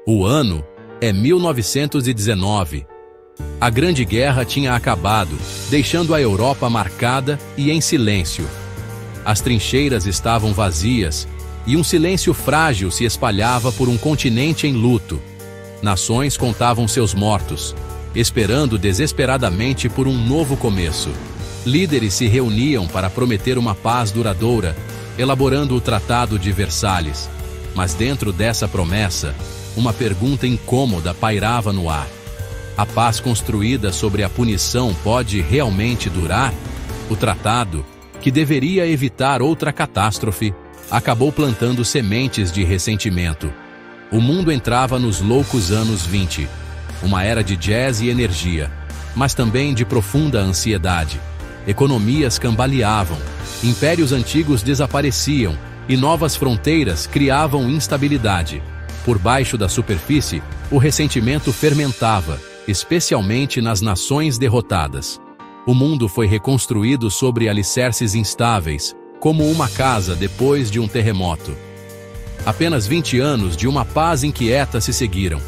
O ano é 1919. A Grande Guerra tinha acabado, deixando a Europa marcada e em silêncio. As trincheiras estavam vazias e um silêncio frágil se espalhava por um continente em luto. Nações contavam seus mortos, esperando desesperadamente por um novo começo. Líderes se reuniam para prometer uma paz duradoura, elaborando o Tratado de Versalhes. Mas dentro dessa promessa, uma pergunta incômoda pairava no ar. A paz construída sobre a punição pode realmente durar? O tratado, que deveria evitar outra catástrofe, acabou plantando sementes de ressentimento. O mundo entrava nos loucos anos 20, uma era de jazz e energia, mas também de profunda ansiedade. Economias cambaleavam, impérios antigos desapareciam e novas fronteiras criavam instabilidade. Por baixo da superfície, o ressentimento fermentava, especialmente nas nações derrotadas. O mundo foi reconstruído sobre alicerces instáveis, como uma casa depois de um terremoto. Apenas 20 anos de uma paz inquieta se seguiram.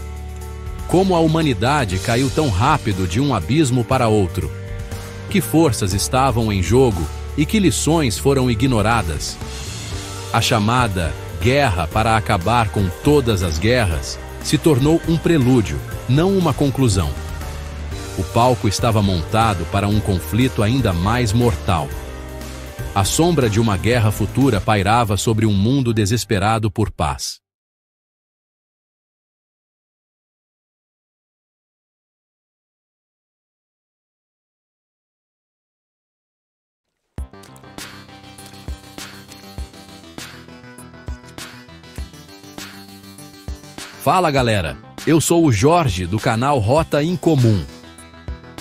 Como a humanidade caiu tão rápido de um abismo para outro? Que forças estavam em jogo e que lições foram ignoradas? A chamada guerra para acabar com todas as guerras se tornou um prelúdio, não uma conclusão. O palco estava montado para um conflito ainda mais mortal. A sombra de uma guerra futura pairava sobre um mundo desesperado por paz. Fala galera, eu sou o Jorge do canal Rota Incomum.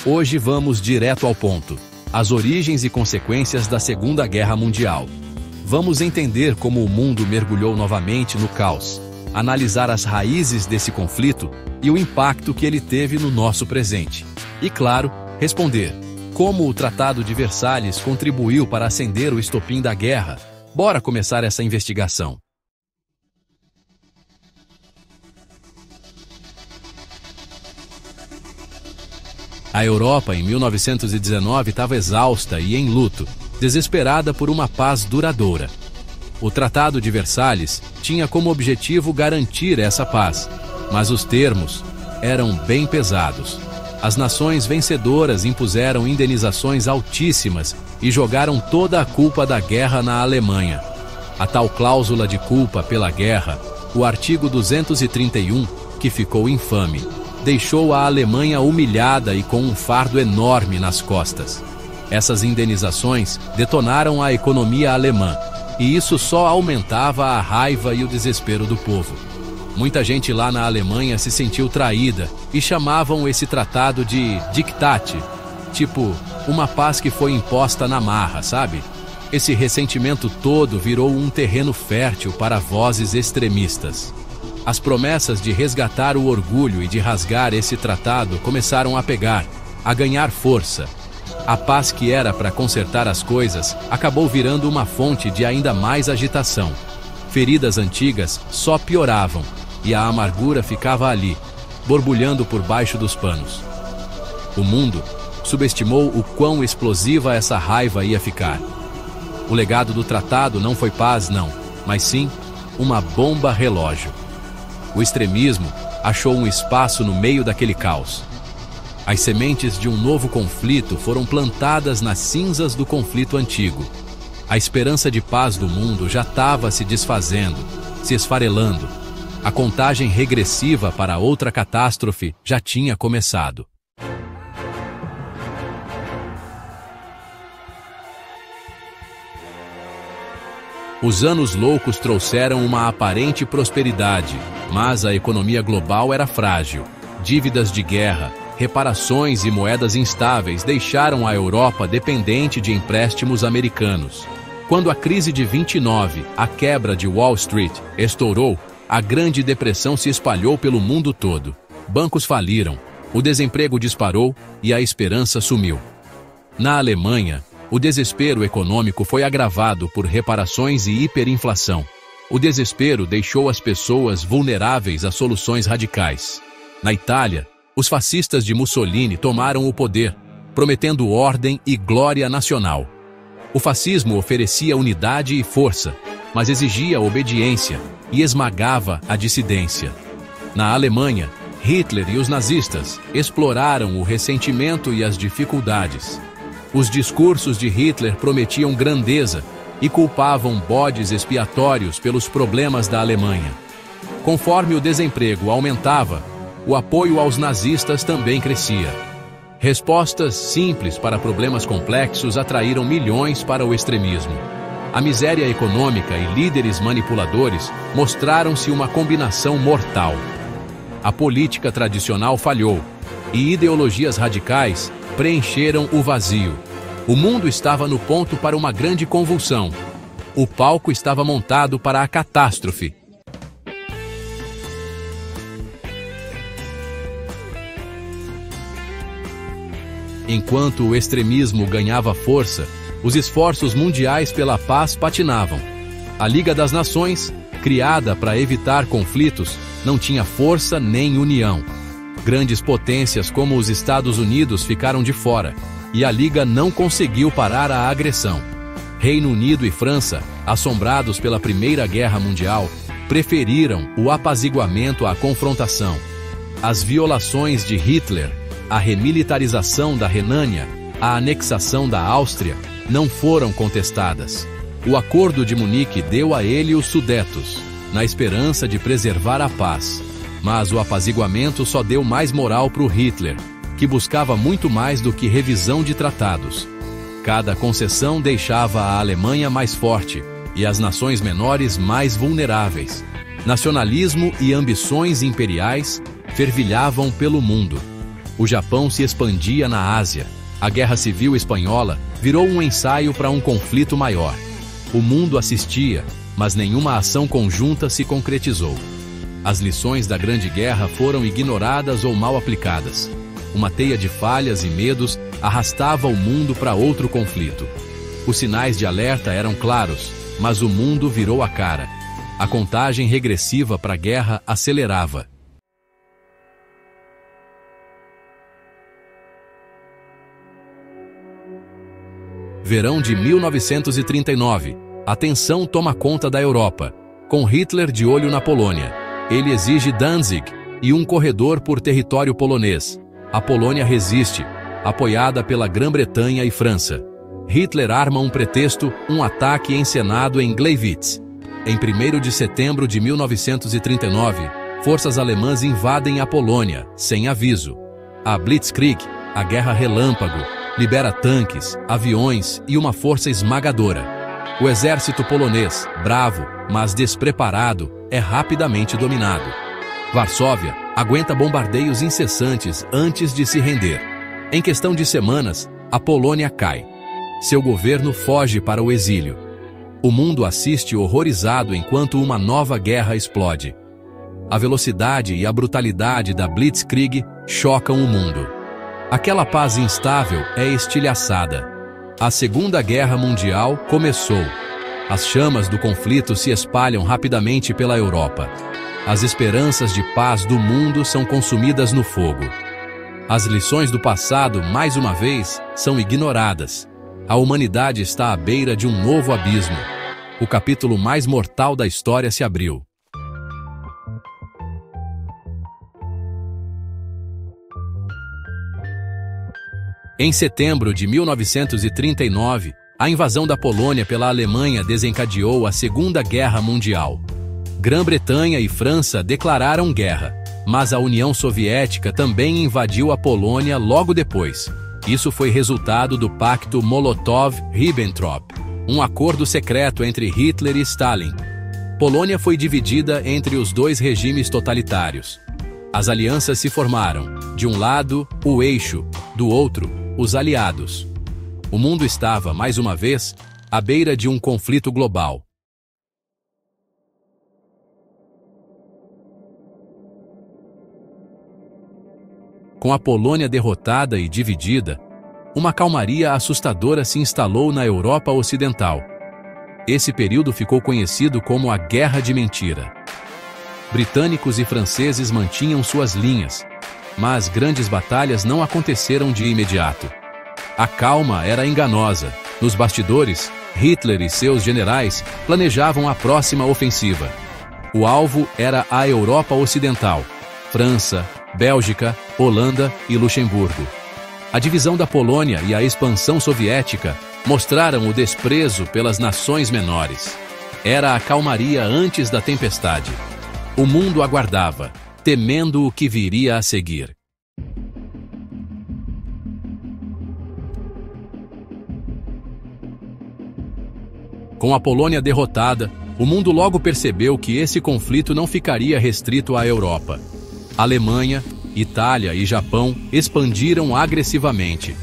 Hoje vamos direto ao ponto, as origens e consequências da Segunda Guerra Mundial. Vamos entender como o mundo mergulhou novamente no caos, analisar as raízes desse conflito e o impacto que ele teve no nosso presente. E claro, responder como o Tratado de Versalhes contribuiu para acender o estopim da guerra. Bora começar essa investigação. A Europa, em 1919, estava exausta e em luto, desesperada por uma paz duradoura. O Tratado de Versalhes tinha como objetivo garantir essa paz, mas os termos eram bem pesados. As nações vencedoras impuseram indenizações altíssimas e jogaram toda a culpa da guerra na Alemanha. A tal cláusula de culpa pela guerra, o artigo 231, que ficou infame, deixou a Alemanha humilhada e com um fardo enorme nas costas. Essas indenizações detonaram a economia alemã, e isso só aumentava a raiva e o desespero do povo. Muita gente lá na Alemanha se sentiu traída e chamavam esse tratado de Diktat, tipo, uma paz que foi imposta na marra, sabe? Esse ressentimento todo virou um terreno fértil para vozes extremistas. As promessas de resgatar o orgulho e de rasgar esse tratado começaram a pegar, a ganhar força. A paz que era para consertar as coisas acabou virando uma fonte de ainda mais agitação. Feridas antigas só pioravam, e a amargura ficava ali, borbulhando por baixo dos panos. O mundo subestimou o quão explosiva essa raiva ia ficar. O legado do tratado não foi paz, não, mas sim uma bomba relógio. O extremismo achou um espaço no meio daquele caos. As sementes de um novo conflito foram plantadas nas cinzas do conflito antigo. A esperança de paz do mundo já estava se desfazendo, se esfarelando. A contagem regressiva para outra catástrofe já tinha começado. Os anos loucos trouxeram uma aparente prosperidade, mas a economia global era frágil. Dívidas de guerra, reparações e moedas instáveis deixaram a Europa dependente de empréstimos americanos. Quando a crise de 29, a quebra de Wall Street, estourou, a Grande Depressão se espalhou pelo mundo todo. Bancos faliram, o desemprego disparou e a esperança sumiu. Na Alemanha, o desespero econômico foi agravado por reparações e hiperinflação. O desespero deixou as pessoas vulneráveis a soluções radicais. Na Itália, os fascistas de Mussolini tomaram o poder, prometendo ordem e glória nacional. O fascismo oferecia unidade e força, mas exigia obediência e esmagava a dissidência. Na Alemanha, Hitler e os nazistas exploraram o ressentimento e as dificuldades. Os discursos de Hitler prometiam grandeza e culpavam bodes expiatórios pelos problemas da Alemanha. Conforme o desemprego aumentava, o apoio aos nazistas também crescia. Respostas simples para problemas complexos atraíram milhões para o extremismo. A miséria econômica e líderes manipuladores mostraram-se uma combinação mortal. A política tradicional falhou e ideologias radicais preencheram o vazio. O mundo estava no ponto para uma grande convulsão. O palco estava montado para a catástrofe. Enquanto o extremismo ganhava força, os esforços mundiais pela paz patinavam. A Liga das Nações, criada para evitar conflitos, não tinha força nem união. Grandes potências como os Estados Unidos ficaram de fora, e a Liga não conseguiu parar a agressão. Reino Unido e França, assombrados pela Primeira Guerra Mundial, preferiram o apaziguamento à confrontação. As violações de Hitler, a remilitarização da Renânia, a anexação da Áustria, não foram contestadas. O Acordo de Munique deu a ele os Sudetos, na esperança de preservar a paz. Mas o apaziguamento só deu mais moral para o Hitler, que buscava muito mais do que revisão de tratados. Cada concessão deixava a Alemanha mais forte e as nações menores mais vulneráveis. Nacionalismo e ambições imperiais fervilhavam pelo mundo. O Japão se expandia na Ásia. A Guerra Civil Espanhola virou um ensaio para um conflito maior. O mundo assistia, mas nenhuma ação conjunta se concretizou. As lições da Grande Guerra foram ignoradas ou mal aplicadas. Uma teia de falhas e medos arrastava o mundo para outro conflito. Os sinais de alerta eram claros, mas o mundo virou a cara. A contagem regressiva para a guerra acelerava. Verão de 1939. A tensão toma conta da Europa, com Hitler de olho na Polônia. Ele exige Danzig e um corredor por território polonês. A Polônia resiste, apoiada pela Grã-Bretanha e França. Hitler arma um pretexto, um ataque encenado em Gleiwitz. Em 1º de setembro de 1939, forças alemãs invadem a Polônia, sem aviso. A Blitzkrieg, a Guerra Relâmpago, libera tanques, aviões e uma força esmagadora. O exército polonês, bravo, mas despreparado, é rapidamente dominado. Varsóvia aguenta bombardeios incessantes antes de se render. Em questão de semanas, a Polônia cai. Seu governo foge para o exílio. O mundo assiste horrorizado enquanto uma nova guerra explode. A velocidade e a brutalidade da Blitzkrieg chocam o mundo. Aquela paz instável é estilhaçada. A Segunda Guerra Mundial começou. As chamas do conflito se espalham rapidamente pela Europa. As esperanças de paz do mundo são consumidas no fogo. As lições do passado, mais uma vez, são ignoradas. A humanidade está à beira de um novo abismo. O capítulo mais mortal da história se abriu. Em setembro de 1939, a invasão da Polônia pela Alemanha desencadeou a Segunda Guerra Mundial. Grã-Bretanha e França declararam guerra, mas a União Soviética também invadiu a Polônia logo depois. Isso foi resultado do Pacto Molotov-Ribbentrop, um acordo secreto entre Hitler e Stalin. Polônia foi dividida entre os dois regimes totalitários. As alianças se formaram, de um lado, o eixo, do outro, os aliados. O mundo estava, mais uma vez, à beira de um conflito global. Com a Polônia derrotada e dividida, uma calmaria assustadora se instalou na Europa Ocidental. Esse período ficou conhecido como a Guerra de Mentira. Britânicos e franceses mantinham suas linhas, mas grandes batalhas não aconteceram de imediato. A calma era enganosa. Nos bastidores, Hitler e seus generais planejavam a próxima ofensiva. O alvo era a Europa Ocidental, França, Bélgica, Holanda e Luxemburgo. A divisão da Polônia e a expansão soviética mostraram o desprezo pelas nações menores. Era a calmaria antes da tempestade. O mundo aguardava, temendo o que viria a seguir. Com a Polônia derrotada, o mundo logo percebeu que esse conflito não ficaria restrito à Europa. Alemanha, Itália e Japão expandiram agressivamente,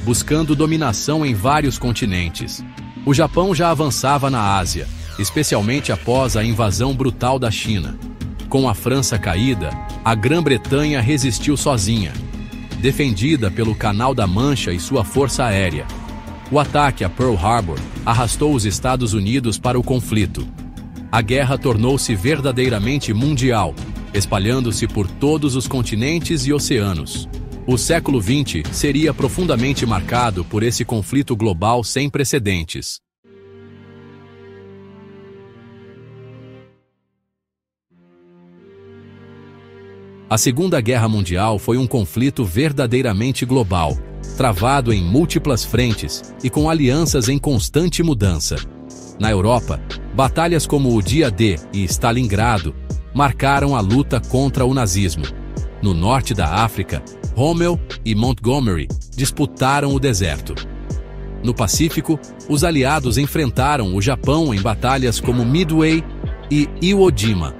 buscando dominação em vários continentes. O Japão já avançava na Ásia, especialmente após a invasão brutal da China. Com a França caída, a Grã-Bretanha resistiu sozinha, defendida pelo Canal da Mancha e sua força aérea. O ataque a Pearl Harbor arrastou os Estados Unidos para o conflito. A guerra tornou-se verdadeiramente mundial, espalhando-se por todos os continentes e oceanos. O século XX seria profundamente marcado por esse conflito global sem precedentes. A Segunda Guerra Mundial foi um conflito verdadeiramente global, travado em múltiplas frentes e com alianças em constante mudança. Na Europa, batalhas como o Dia D e Stalingrado marcaram a luta contra o nazismo. No norte da África, Rommel e Montgomery disputaram o deserto. No Pacífico, os aliados enfrentaram o Japão em batalhas como Midway e Iwo Jima.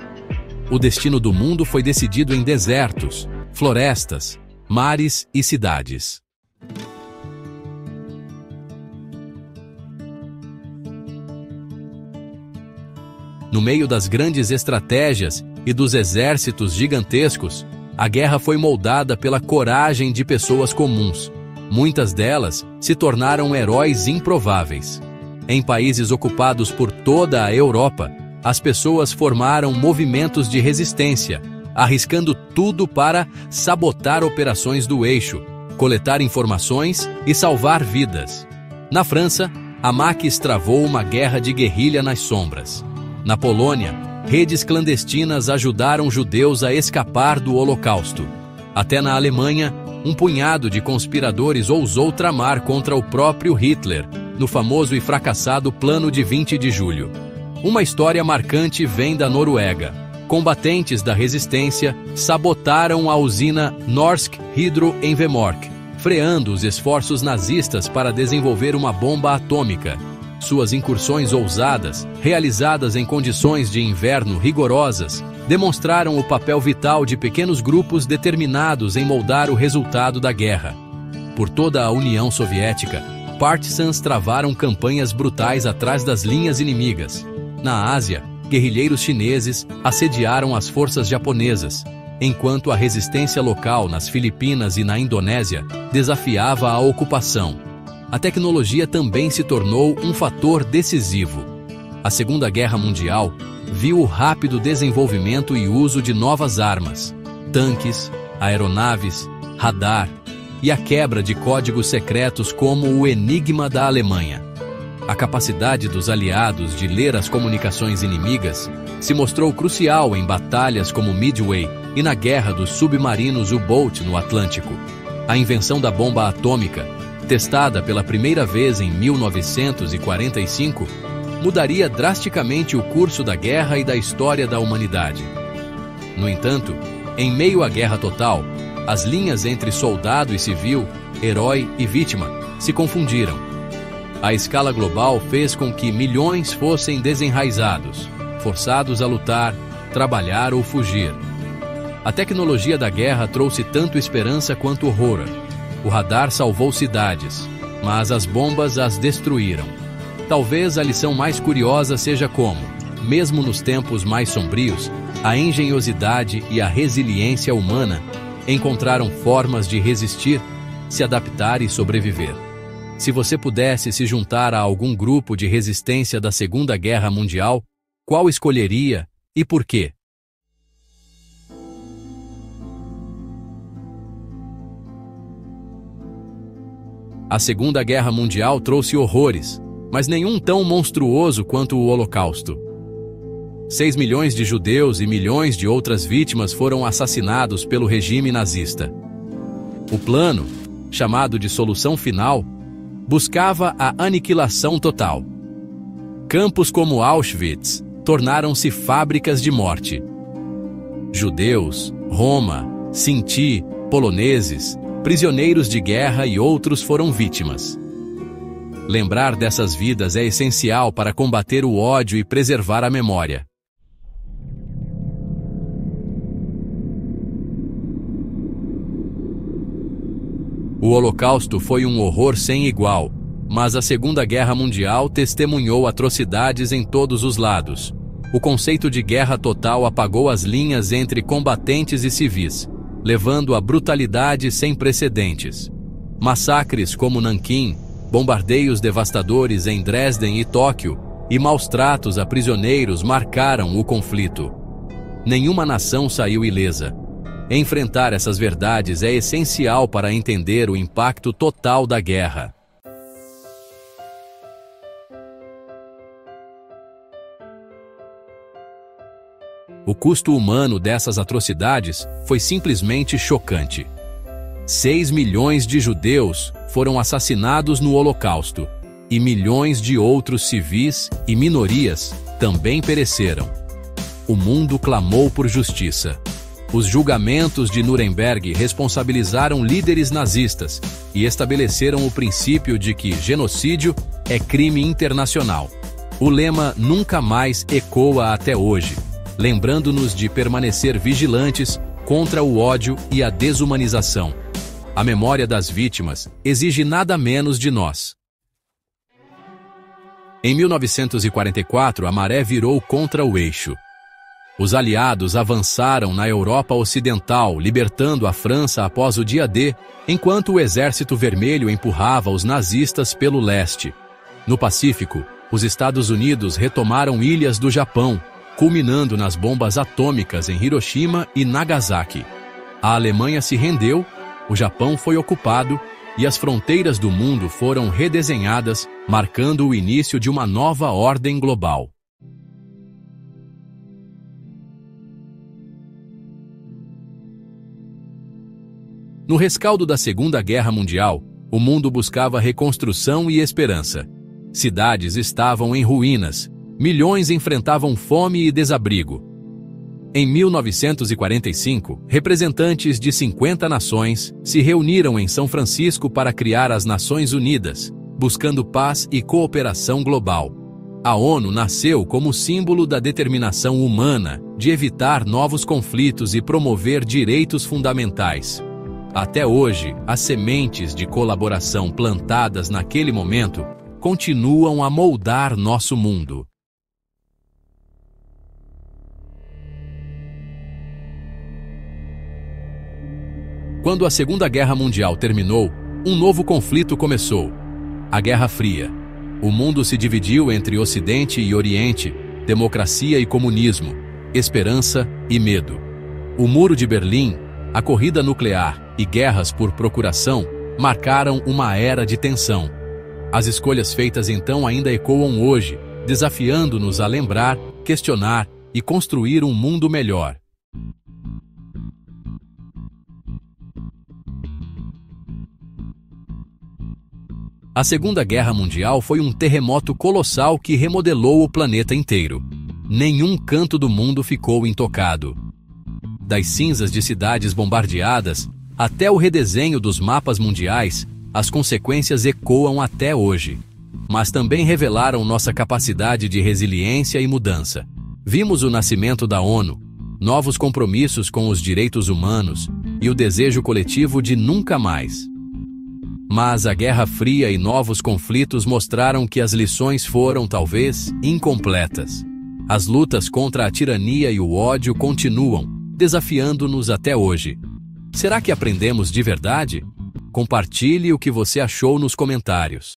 O destino do mundo foi decidido em desertos, florestas, mares e cidades. No meio das grandes estratégias e dos exércitos gigantescos, a guerra foi moldada pela coragem de pessoas comuns. Muitas delas se tornaram heróis improváveis. Em países ocupados por toda a Europa, as pessoas formaram movimentos de resistência, arriscando tudo para sabotar operações do eixo, coletar informações e salvar vidas. Na França, a Maquis travou uma guerra de guerrilha nas sombras. Na Polônia, redes clandestinas ajudaram judeus a escapar do Holocausto. Até na Alemanha, um punhado de conspiradores ousou tramar contra o próprio Hitler, no famoso e fracassado Plano de 20 de Julho. Uma história marcante vem da Noruega. Combatentes da resistência sabotaram a usina Norsk Hydro em Vemork, freando os esforços nazistas para desenvolver uma bomba atômica. Suas incursões ousadas, realizadas em condições de inverno rigorosas, demonstraram o papel vital de pequenos grupos determinados em moldar o resultado da guerra. Por toda a União Soviética, partisans travaram campanhas brutais atrás das linhas inimigas. Na Ásia, guerrilheiros chineses assediaram as forças japonesas, enquanto a resistência local nas Filipinas e na Indonésia desafiava a ocupação. A tecnologia também se tornou um fator decisivo. A Segunda Guerra Mundial viu o rápido desenvolvimento e uso de novas armas, tanques, aeronaves, radar e a quebra de códigos secretos como o Enigma da Alemanha. A capacidade dos aliados de ler as comunicações inimigas se mostrou crucial em batalhas como Midway e na guerra dos submarinos U-Boat no Atlântico. A invenção da bomba atômica, testada pela primeira vez em 1945, mudaria drasticamente o curso da guerra e da história da humanidade. No entanto, em meio à guerra total, as linhas entre soldado e civil, herói e vítima, se confundiram. A escala global fez com que milhões fossem desenraizados, forçados a lutar, trabalhar ou fugir. A tecnologia da guerra trouxe tanto esperança quanto horror. O radar salvou cidades, mas as bombas as destruíram. Talvez a lição mais curiosa seja como, mesmo nos tempos mais sombrios, a engenhosidade e a resiliência humana encontraram formas de resistir, se adaptar e sobreviver. Se você pudesse se juntar a algum grupo de resistência da Segunda Guerra Mundial, qual escolheria e por quê? A Segunda Guerra Mundial trouxe horrores, mas nenhum tão monstruoso quanto o Holocausto. 6 milhões de judeus e milhões de outras vítimas foram assassinados pelo regime nazista. O plano, chamado de Solução Final, buscava a aniquilação total. Campos como Auschwitz tornaram-se fábricas de morte. Judeus, Roma, Sinti, poloneses, prisioneiros de guerra e outros foram vítimas. Lembrar dessas vidas é essencial para combater o ódio e preservar a memória. O Holocausto foi um horror sem igual, mas a Segunda Guerra Mundial testemunhou atrocidades em todos os lados. O conceito de guerra total apagou as linhas entre combatentes e civis, levando a brutalidade sem precedentes. Massacres como Nanquim, bombardeios devastadores em Dresden e Tóquio e maus-tratos a prisioneiros marcaram o conflito. Nenhuma nação saiu ilesa. Enfrentar essas verdades é essencial para entender o impacto total da guerra. O custo humano dessas atrocidades foi simplesmente chocante. 6 milhões de judeus foram assassinados no Holocausto, e milhões de outros civis e minorias também pereceram. O mundo clamou por justiça. Os julgamentos de Nuremberg responsabilizaram líderes nazistas e estabeleceram o princípio de que genocídio é crime internacional. O lema nunca mais ecoa até hoje, lembrando-nos de permanecer vigilantes contra o ódio e a desumanização. A memória das vítimas exige nada menos de nós. Em 1944, a maré virou contra o eixo. Os aliados avançaram na Europa Ocidental, libertando a França após o dia D, enquanto o Exército Vermelho empurrava os nazistas pelo leste. No Pacífico, os Estados Unidos retomaram ilhas do Japão, culminando nas bombas atômicas em Hiroshima e Nagasaki. A Alemanha se rendeu, o Japão foi ocupado e as fronteiras do mundo foram redesenhadas, marcando o início de uma nova ordem global. No rescaldo da Segunda Guerra Mundial, o mundo buscava reconstrução e esperança. Cidades estavam em ruínas, milhões enfrentavam fome e desabrigo. Em 1945, representantes de 50 nações se reuniram em São Francisco para criar as Nações Unidas, buscando paz e cooperação global. A ONU nasceu como símbolo da determinação humana de evitar novos conflitos e promover direitos fundamentais. Até hoje, as sementes de colaboração plantadas naquele momento continuam a moldar nosso mundo. Quando a Segunda Guerra Mundial terminou, um novo conflito começou: a Guerra Fria. O mundo se dividiu entre Ocidente e Oriente, democracia e comunismo, esperança e medo. O Muro de Berlim, a corrida nuclear e guerras por procuração marcaram uma era de tensão. As escolhas feitas então ainda ecoam hoje, desafiando-nos a lembrar, questionar e construir um mundo melhor. A Segunda Guerra Mundial foi um terremoto colossal que remodelou o planeta inteiro. Nenhum canto do mundo ficou intocado. Das cinzas de cidades bombardeadas até o redesenho dos mapas mundiais, as consequências ecoam até hoje. Mas também revelaram nossa capacidade de resiliência e mudança. Vimos o nascimento da ONU, novos compromissos com os direitos humanos e o desejo coletivo de nunca mais. Mas a Guerra Fria e novos conflitos mostraram que as lições foram, talvez, incompletas. As lutas contra a tirania e o ódio continuam, desafiando-nos até hoje. Será que aprendemos de verdade? Compartilhe o que você achou nos comentários.